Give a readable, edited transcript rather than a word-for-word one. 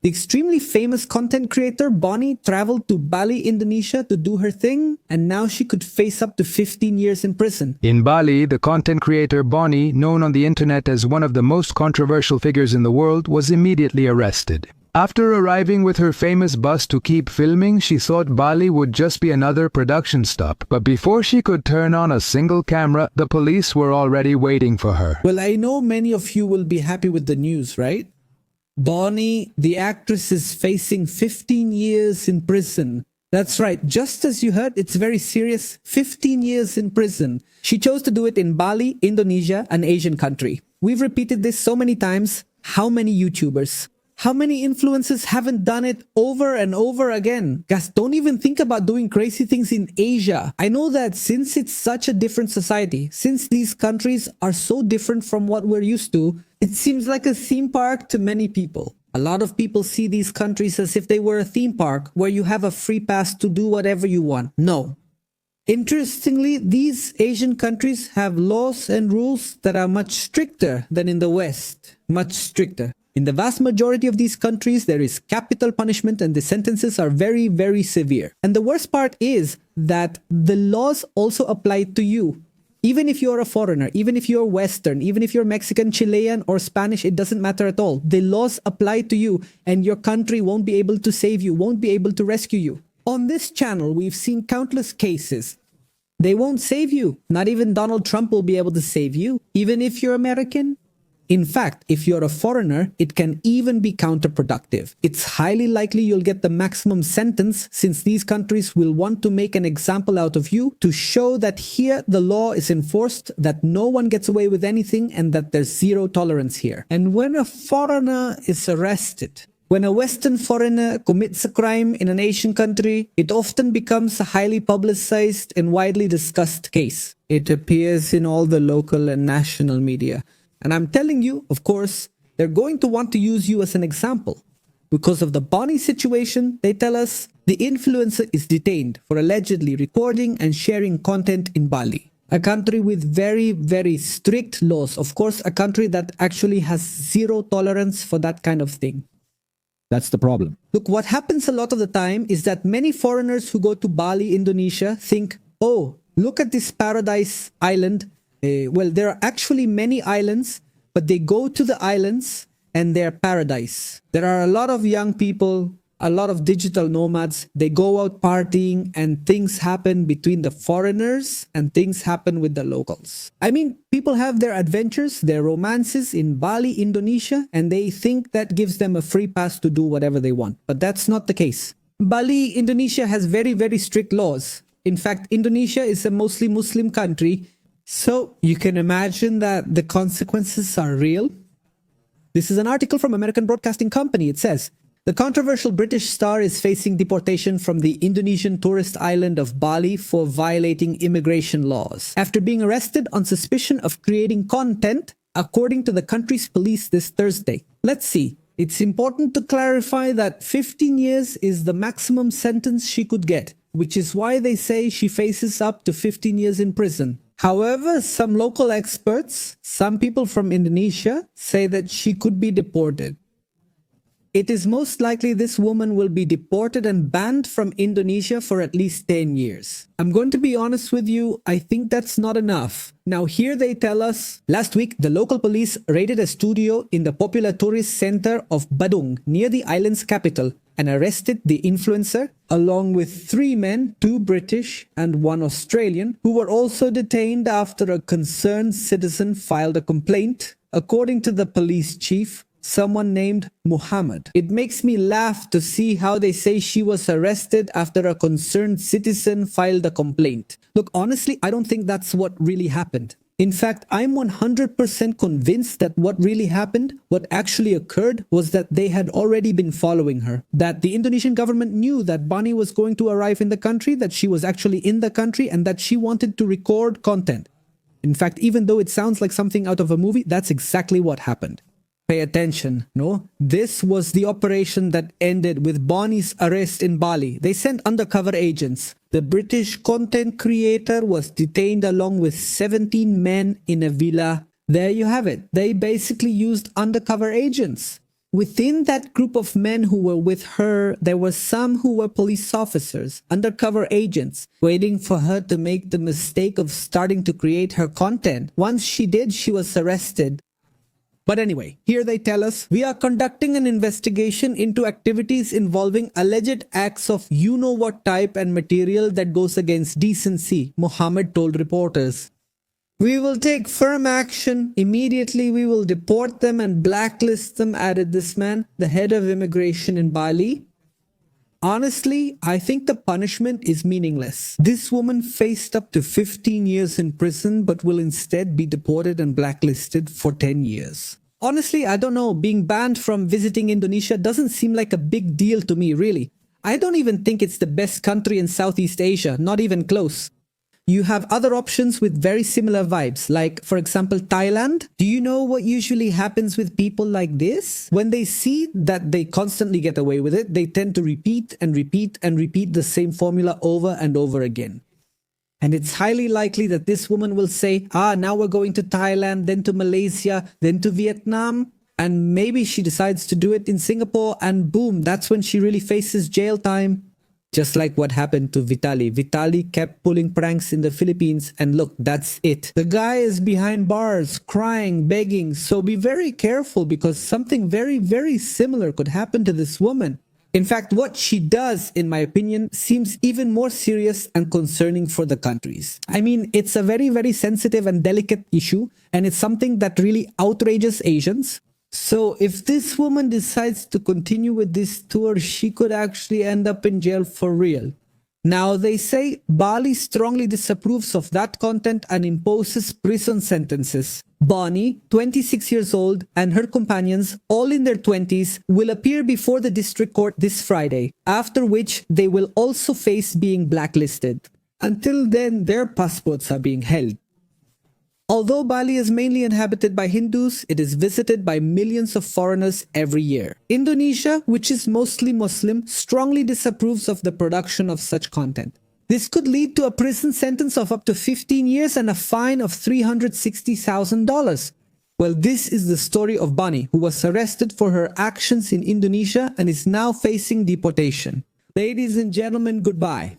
The extremely famous content creator Bonnie traveled to Bali, Indonesia to do her thing, and now she could face up to 15 years in prison. In Bali, the content creator Bonnie, known on the internet as one of the most controversial figures in the world, was immediately arrested. After arriving with her famous bus to keep filming, she thought Bali would just be another production stop. But before she could turn on a single camera, the police were already waiting for her. Well, I know many of you will be happy with the news, right? Bonnie, the actress, is facing 15 years in prison. That's right, just as you heard, it's very serious. 15 years in prison. She chose to do it in Bali, Indonesia, an Asian country. We've repeated this so many times. How many YouTubers? How many influencers haven't done it over and over again? Guys, don't even think about doing crazy things in Asia. I know that since it's such a different society, since these countries are so different from what we're used to, it seems like a theme park to many people. A lot of people see these countries as if they were a theme park where you have a free pass to do whatever you want. No. Interestingly, these Asian countries have laws and rules that are much stricter than in the West. Much stricter. In the vast majority of these countries, there is capital punishment and the sentences are very, very severe. And the worst part is that the laws also apply to you. Even if you're a foreigner, even if you're Western, even if you're Mexican, Chilean, or Spanish, it doesn't matter at all. The laws apply to you and your country won't be able to save you, won't be able to rescue you. On this channel, we've seen countless cases. They won't save you. Not even Donald Trump will be able to save you, even if you're American. In fact, if you're a foreigner, it can even be counterproductive. It's highly likely you'll get the maximum sentence since these countries will want to make an example out of you to show that here the law is enforced, that no one gets away with anything, and that there's zero tolerance here. And when a foreigner is arrested, when a Western foreigner commits a crime in an Asian country, it often becomes a highly publicized and widely discussed case. It appears in all the local and national media. And I'm telling you, of course, they're going to want to use you as an example. Because of the Bonnie situation, they tell us the influencer is detained for allegedly recording and sharing content in Bali. A country with very, very strict laws. Of course, a country that actually has zero tolerance for that kind of thing. That's the problem. Look, what happens a lot of the time is that many foreigners who go to Bali, Indonesia, think, oh, look at this paradise island. Well, there are actually many islands, but they go to the islands and they're paradise. There are a lot of young people, a lot of digital nomads. They go out partying and things happen between the foreigners and things happen with the locals. I mean, people have their adventures, their romances in Bali, Indonesia, and they think that gives them a free pass to do whatever they want. But that's not the case. Bali, Indonesia has very, very strict laws. In fact, Indonesia is a mostly Muslim country. So you can imagine that the consequences are real. This is an article from American Broadcasting Company. It says, the controversial British star is facing deportation from the Indonesian tourist island of Bali for violating immigration laws after being arrested on suspicion of creating content, according to the country's police this Thursday. Let's see. It's important to clarify that 15 years is the maximum sentence she could get, which is why they say she faces up to 15 years in prison. However, some local experts, some people from Indonesia, say that she could be deported. It is most likely this woman will be deported and banned from Indonesia for at least 10 years. I'm going to be honest with you, I think that's not enough. Now here they tell us, last week the local police raided a studio in the popular tourist center of Badung near the island's capital and arrested the influencer along with 3 men, 2 British and 1 Australian, who were also detained after a concerned citizen filed a complaint, according to the police chief, someone named Muhammad. It makes me laugh to see how they say she was arrested after a concerned citizen filed a complaint. Look, honestly, I don't think that's what really happened. In fact, I'm 100% convinced that what really happened, what actually occurred, was that they had already been following her. That the Indonesian government knew that Bonnie was going to arrive in the country, that she was actually in the country, and that she wanted to record content. In fact, even though it sounds like something out of a movie, that's exactly what happened. Pay attention, no? This was the operation that ended with Bonnie's arrest in Bali. They sent undercover agents. The British content creator was detained along with 17 men in a villa. There you have it. They basically used undercover agents. Within that group of men who were with her, there were some who were police officers, undercover agents, waiting for her to make the mistake of starting to create her content. Once she did, she was arrested. But anyway, here they tell us, we are conducting an investigation into activities involving alleged acts of you-know-what type and material that goes against decency, Mohammed told reporters. We will take firm action. Immediately we will deport them and blacklist them, added this man, the head of immigration in Bali. Honestly, I think the punishment is meaningless. This woman faced up to 15 years in prison but will instead be deported and blacklisted for 10 years. Honestly, I don't know, being banned from visiting Indonesia doesn't seem like a big deal to me, really. I don't even think it's the best country in Southeast Asia, not even close. You have other options with very similar vibes, like, for example, Thailand. Do you know what usually happens with people like this? When they see that they constantly get away with it, they tend to repeat and repeat and repeat the same formula over and over again. And it's highly likely that this woman will say, now we're going to Thailand, then to Malaysia, then to Vietnam. And maybe she decides to do it in Singapore, and boom, that's when she really faces jail time. Just like what happened to Vitali. Vitali kept pulling pranks in the Philippines, and look, that's it. The guy is behind bars, crying, begging, so be very careful because something very, very similar could happen to this woman. In fact, what she does, in my opinion, seems even more serious and concerning for the countries. I mean, it's a very, very sensitive and delicate issue, and it's something that really outrages Asians. So if this woman decides to continue with this tour, she could actually end up in jail for real. Now they say Bali strongly disapproves of that content and imposes prison sentences. Bonnie, 26 years old, and her companions, all in their 20s, will appear before the district court this Friday, after which they will also face being blacklisted. Until then, their passports are being held. Although Bali is mainly inhabited by Hindus, it is visited by millions of foreigners every year. Indonesia, which is mostly Muslim, strongly disapproves of the production of such content. This could lead to a prison sentence of up to 15 years and a fine of $360,000. Well, this is the story of Bonnie, who was arrested for her actions in Indonesia and is now facing deportation. Ladies and gentlemen, goodbye.